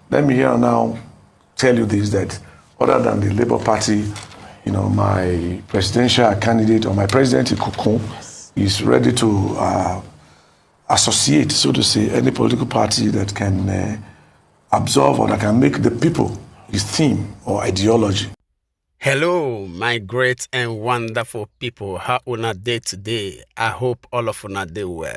let me here now tell you this, that other than the Labour Party, my presidential candidate or my president, Atiku, is ready to associate, so to say, any political party that can absorb or that can make the people his theme or ideology. Hello, my great and wonderful people. How una day today? I hope all of una day well.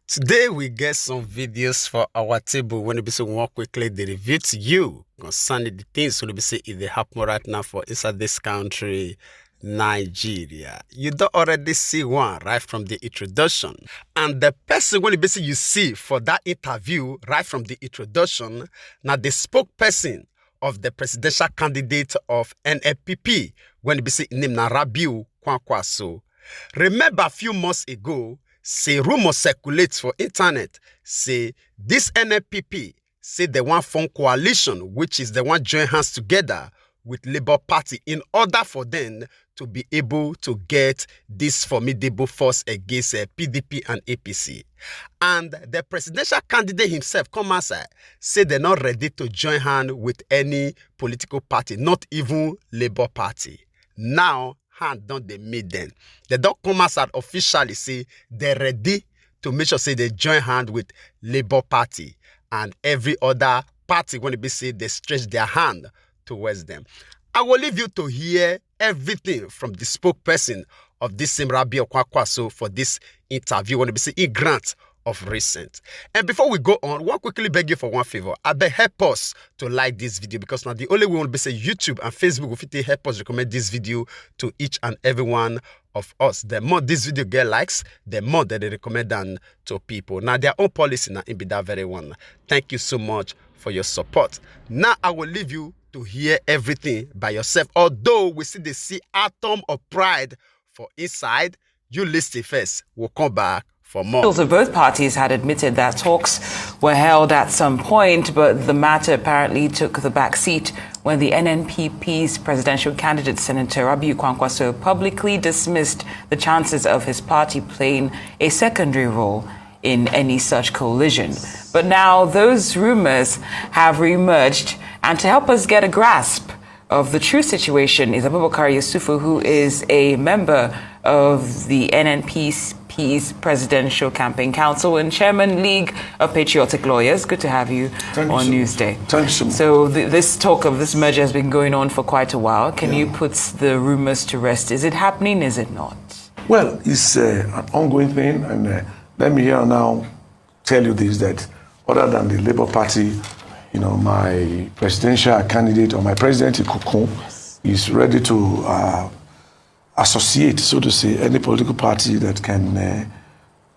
Today we get some videos for our table when we say more quickly the review to you concerning the things when we say if they happen right now for inside this country, Nigeria. You don't already see one right from the introduction, and the person when basically you see for that interview right from the introduction, now the spokesperson of the presidential candidate of NNPP when we say name na Kwankwaso. Remember a few months ago, say rumor circulates for internet, say this NNPP say they want form coalition, which is the one join hands together with Labour Party in order for them to be able to get this formidable force against PDP and APC. And the presidential candidate himself come outside, say they're not ready to join hand with any political party, not even Labour Party. Now, hand don't they meet them. They don't come outside officially say they're ready to make sure say they join hand with Labour Party and every other party when they say they stretch their hand towards them. I will leave you to hear everything from the spokesperson of this same Kwankwaso for this interview when we say a grant of recent. And before we go on, I want quickly beg you for one favor. I beg help us to like this video, because now the only way will be say YouTube and Facebook will fit help us recommend this video to each and every one of us. The more this video get likes, the more that they recommend them to people. Now their own policy now in be that very one. Thank you so much for your support. Now I will leave you to hear everything by yourself. Although we see the atom of pride for inside, you listen first. We'll come back for more. Also, both parties had admitted that talks were held at some point, but the matter apparently took the back seat when the NNPP's presidential candidate, Senator Kwankwaso, publicly dismissed the chances of his party playing a secondary role in any such coalition. But now those rumors have reemerged, and to help us get a grasp of the true situation is Abubakar Yusufu, who is a member of the NNPP's Presidential Campaign Council and Chairman League of Patriotic Lawyers. Good to have you on Newsday. Thanks so much. So this talk of this merger has been going on for quite a while. Can you put the rumors to rest? Is it happening? Is it not? Well, it's an ongoing thing, and let me here now tell you this, that other than the Labour Party, my presidential candidate or my president, Atiku, is ready to associate, so to say, any political party that can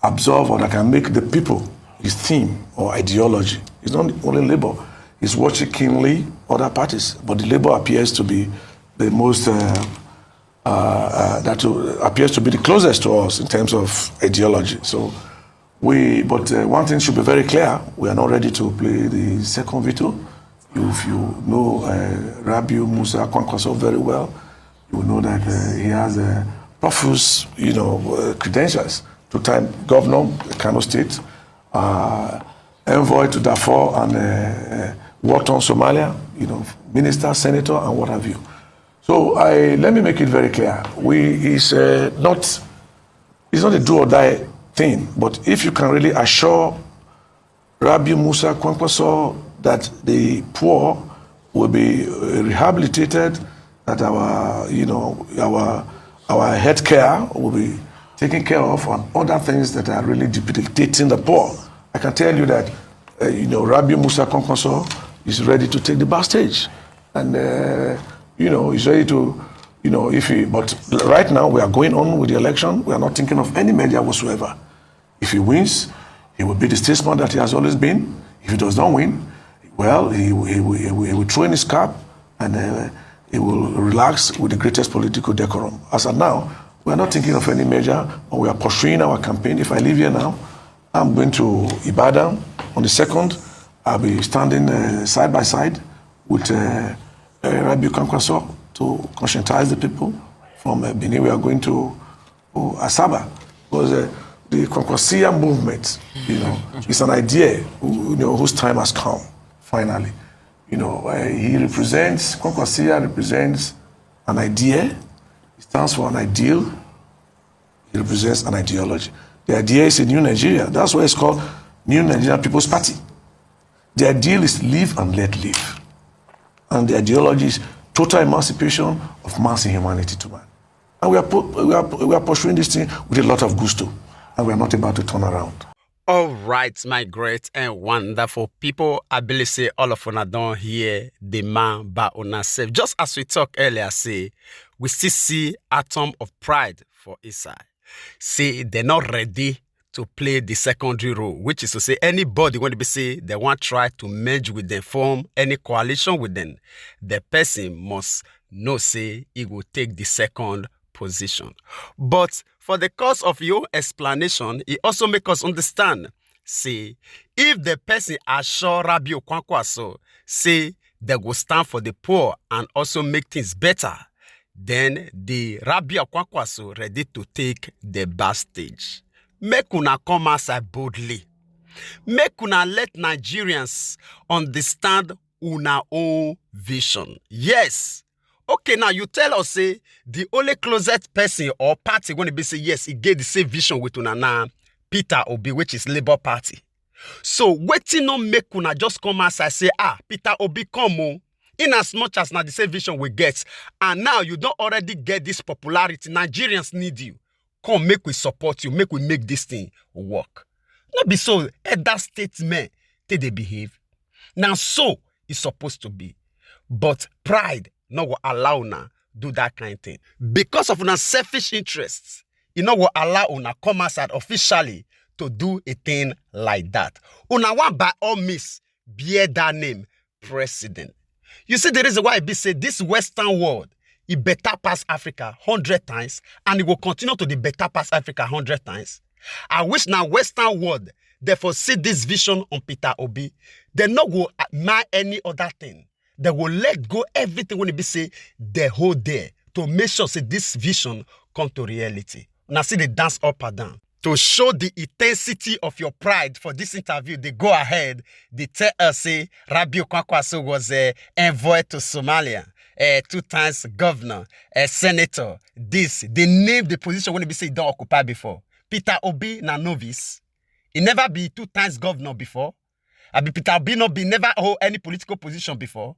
absorb or that can make the people his theme or ideology. It's not only Labour. He's watching keenly other parties, but the Labour appears to be the most, appears to be the closest to us in terms of ideology. So one thing should be very clear: we are not ready to play the second veto. If you know Rabiu Musa Kwankwaso very well, you know that he has profuse, credentials. Two-time governor, Kano State, envoy to Darfur and worked on Somalia, minister, senator, and what have you. So let me make it very clear: it's not a do or die thing, but if you can really assure Rabiu Musa Kwankwaso that the poor will be rehabilitated, that our health care will be taken care of, and other things that are really debilitating the poor, I can tell you that Rabiu Musa Kwankwaso is ready to take the backstage, and he's ready to. But right now we are going on with the election. We are not thinking of any measure whatsoever. If he wins, he will be the statesman that he has always been. If he does not win, well, he will throw in his cap and he will relax with the greatest political decorum. As of now, we are not thinking of any measure, but we are pursuing our campaign. If I leave here now, I'm going to Ibadan on the 2nd. I'll be standing side by side with Rabiu Kwankwaso to conscientize the people. From Benin, we are going to Asaba, because the Kwankwasia movement, it's an idea, whose time has come, finally. You know, Kwankwaso represents an idea. It stands for an ideal. It represents an ideology. The idea is a new Nigeria. That's why it's called New Nigeria People's Party. The ideal is live and let live. And the ideology is total emancipation of mass humanity to man. And we are pursuing this thing with a lot of gusto. And we are not about to turn around. All right, my great and wonderful people. I believe say all of una don't hear the man by una self. Just as we talked earlier, say we still see atom of pride for inside. Say they're not ready to play the secondary role, which is to say anybody when they say they want to try to merge with them, form any coalition with them, the person must know say he will take the second position. But for the course of your explanation, it also make us understand, say, if the person assure Rabiu Kwankwaso, say they will stand for the poor and also make things better, then the Rabiu Kwankwaso ready to take the backstage. Make una come outside boldly. Make una let Nigerians understand una own vision. Yes. Okay, now you tell us, say, the only closet person or party when it be say, yes, it get the same vision with una now, Peter Obi, which is Labour Party. So, waiting on make una just come outside say, Peter Obi come on. In as much as now the same vision we get, and now you don't already get this popularity, Nigerians need you. Come, make we support you, make we make this thing work. Not be so, that statement, they behave. Now, so it's supposed to be. But pride no will allow una do that kind of thing. Because of una selfish interests, you know will allow una come outside officially to do a thing like that. Una want by all means bear that name, president. You see the reason why I be say this Western world, it better pass Africa 100 times, and it will continue to the better pass Africa 100 times. I wish now Western world, therefore see this vision on Peter Obi, they not go admire any other thing. They will let go everything when it be say they hold there to make sure say this vision come to reality. Now see the dance up and down. To show the intensity of your pride for this interview, they go ahead, they tell us, say, Rabiu Kwankwaso was envoy to Somalia, 2 times governor, senator, this. They named the position when they be say don't occupy before. Peter Obi na novice. He never be 2 times governor before. Peter Obi no be never hold any political position before.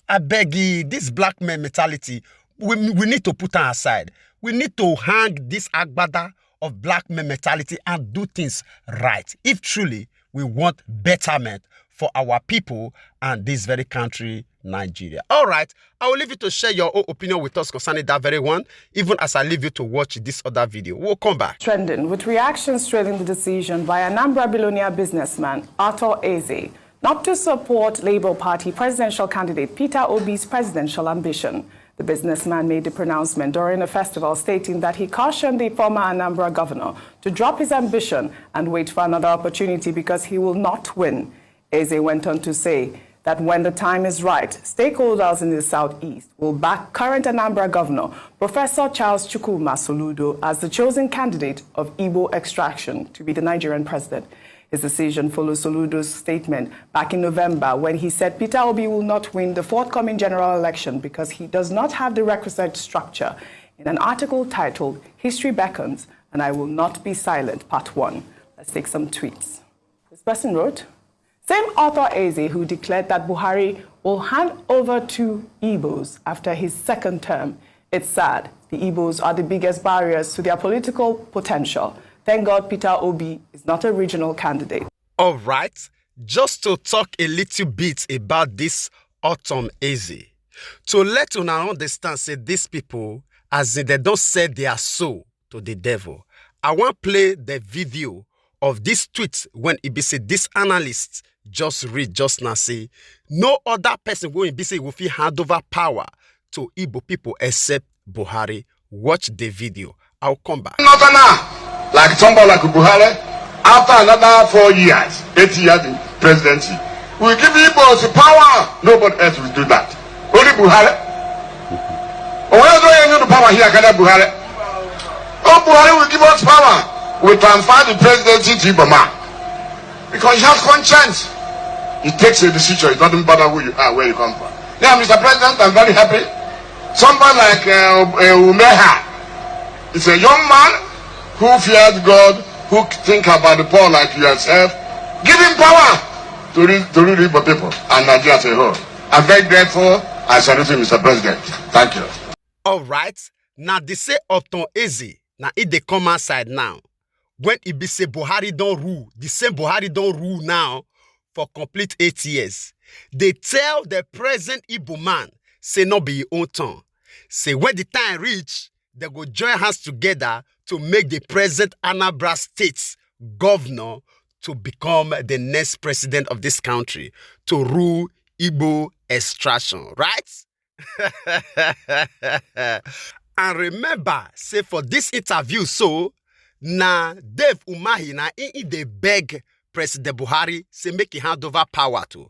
I beg you, this black man mentality, we need to put on aside. We need to hang this agbada of black men mentality and do things right. If truly we want betterment for our people and this very country, Nigeria. All right, I will leave you to share your own opinion with us concerning that very one, even as I leave you to watch this other video. We'll come back. Trending with reactions trailing the decision by Anambra billionaire businessman Arthur Eze not to support Labour Party presidential candidate Peter Obi's presidential ambition. The businessman made the pronouncement during a festival stating that he cautioned the former Anambra governor to drop his ambition and wait for another opportunity because he will not win. Eze went on to say that when the time is right, stakeholders in the southeast will back current Anambra governor, Professor Charles Chukwuma Soludo, as the chosen candidate of Igbo extraction to be the Nigerian president. His decision follows Soludo's statement back in November when he said Peter Obi will not win the forthcoming general election because he does not have the requisite structure. In an article titled History Beckons and I Will Not Be Silent, Part 1. Let's take some tweets. This person wrote, same Arthur Eze who declared that Buhari will hand over to Igbos after his second term. It's sad. The Igbos are the biggest barriers to their political potential. Thank God Peter Obi is not a regional candidate. All right, just to talk a little bit about this Autumn Eze. To let una understand, say these people, as in they don't sell their soul to the devil. I want to play the video of this tweet when it be say this analyst just read just now say no other person will be say will hand over power to Igbo people except Buhari. Watch the video. I'll come back. Like somebody like Buhari, after another 4 years, 8 years in presidency, we give Igbos the power. Nobody else will do that. Only Buhari. Oh, where do you know the power here? Can Buhari? Oh, Buhari will give us power. We transfer the presidency to Ibama because he has conscience. He takes a decision. It doesn't matter who you are, where you come from. Now, Mr. President, I'm very happy. Somebody like Umeha is a young man who fears God, who think about the poor like yourself. Give him power to rule the people and Nigeria as a whole. I'm very grateful. I salute you, Mr. President. Thank you. All right. Now, they say Oton Eze. Now, if they come outside now, when it be say Buhari don't rule, the same Buhari don't rule now for complete 8 years. They tell the present Igbo man, say no be your own turn. Say when the time reach, they go join hands together to make the present Anambra State governor to become the next president of this country, to rule Igbo extraction, right? And remember, say for this interview, so na Dave Umahi na they beg President Buhari say make he hand over power to.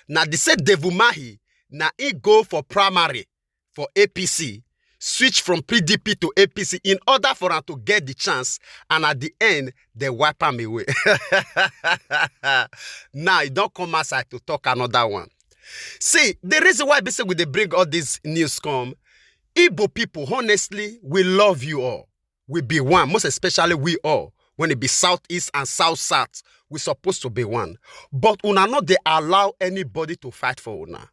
Now they say Dave Umahi na he go for primary for APC, switch from PDP to APC in order for him to get the chance, and at the end they wipe him away. Now he don't come outside to talk another one. See, the reason why basically they bring all these news come, Igbo people, honestly, we love you all. We be one, most especially we all. When it be Southeast and South-South, we supposed to be one. But una not they allow anybody to fight for una.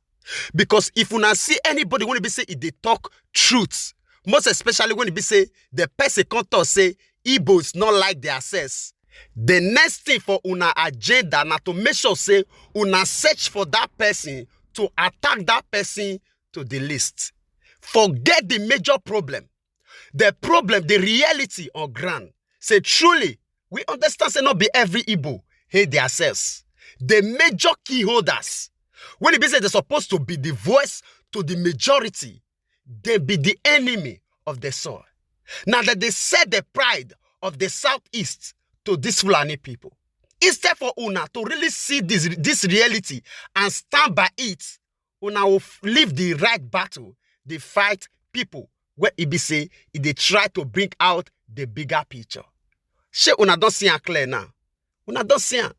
Because if una see anybody when it be say if they talk truth, most especially when it be say the person can't talk say Igbo is not like their access. The next thing for una agenda na to make sure say una search for that person to attack that person to the list. Forget the major problem. The problem, the reality on ground. Say truly, we understand say not be every Igbo hate themselves. The major key holders, when it be say they're supposed to be the voice to the majority, they be the enemy of the soil. Now that they set the pride of the Southeast to these Fulani people. Instead for una to really see this reality and stand by it, una will live the right battle. They fight people where it be say if they try to bring out the bigger picture. She una don't see it clear now. Una don't see it.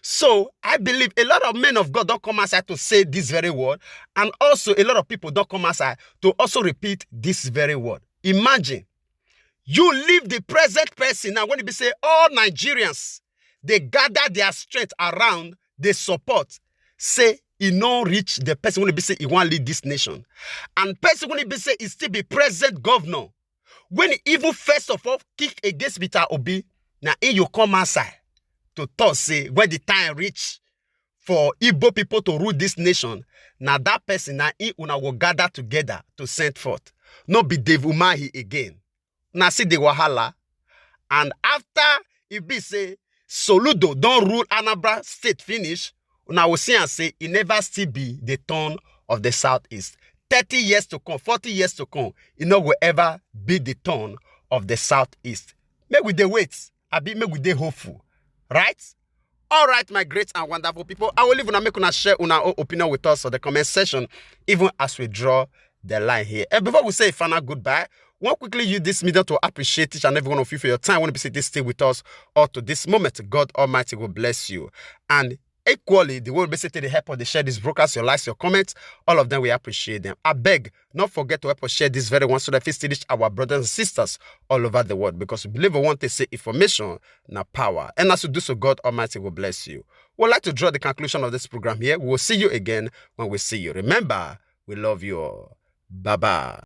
So I believe a lot of men of God don't come outside to say this very word, and also a lot of people don't come outside to also repeat this very word. Imagine you leave the present person now when it be say all Nigerians they gather their strength around the support, say he no reach the person when he be say he want lead this nation. And person when he be say he still be present governor. When he even first of all kick against Peter Obi, now you come outside to talk say when the time reach for Igbo people to rule this nation, now that person now una will gather together to send forth. No be Dave Umahi again. Now see the wahala. And after it be say Soludo don't rule Anambra State finish, now we see and say it never still be the turn of the Southeast. 30 years to come, 40 years to come, it no will ever be the turn of the Southeast. Make we dey wait. I be make we dey hopeful. Right? All right, my great and wonderful people. I will leave una make una share una own opinion with us on the comment section, even as we draw the line here. And before we say final goodbye, I want quickly use this medium to appreciate each and every one of you for your time. I want to be stay with us all to this moment. God Almighty will bless you. And equally, the world basically the help of the share this broadcast, your likes, your comments, all of them, we appreciate them. I beg, not forget to help us share this very one so that we still reach our brothers and sisters all over the world, because we believe we want to say information, not power. And as you do so, God Almighty will bless you. We'd like to draw the conclusion of this program here. We will see you again when we see you. Remember, we love you all. Bye-bye.